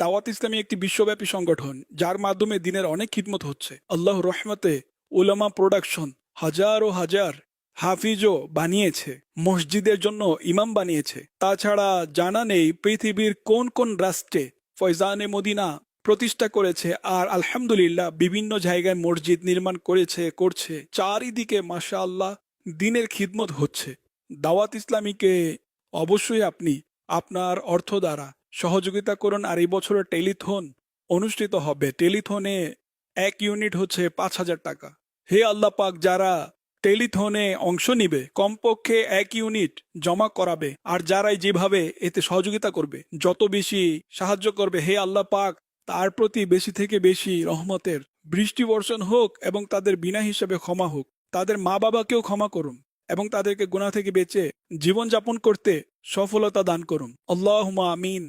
দাওয়াত ইসলামী একটি বিশ্বব্যাপী সংগঠন যার মাধ্যমে দিনের অনেক খিদমত হচ্ছে। আল্লাহ রহমতে উলামা প্রোডাকশন হাজার ও হাজার হাফিজও বানিয়েছে, মসজিদের জন্য ইমাম বানিয়েছে। তাছাড়া জানা নেই পৃথিবীর কোন কোন রাষ্ট্রে ফয়জানে মদিনা প্রতিষ্ঠা করেছে, আর আলহামদুলিল্লাহ বিভিন্ন জায়গায় মসজিদ নির্মাণ করছে। চারিদিকে মাশাআল্লাহ দিনের খিদমত হচ্ছে। দাওয়াত ইসলামীকে অবশ্যই আপনি আপনার অর্থ দ্বারা সহযোগিতা করুন। আর এই বছরের টেলিথন অনুষ্ঠিত হবে। টেলিথনে 1 ইউনিট হচ্ছে 5,000 টাকা। হে আল্লাহ পাক, যারা টেলিথনে অংশ নিবে কমপক্ষে 1 ইউনিট জমা করাবে, আর যারাই যেভাবে এতে সহযোগিতা করবে, যত বেশি সাহায্য করবে, হে আল্লাহ পাক তার প্রতি বেশি থেকে বেশি রহমতের বৃষ্টি বর্ষণ হোক এবং তাদের বিনা হিসাবে ক্ষমা হোক। তাদের মা বাবাকেও ক্ষমা করুন এবং তাদেরকে গুনাহ থেকে বেঁচে জীবনযাপন করতে সফলতা দান করুন। আল্লাহুম্মা আমিন।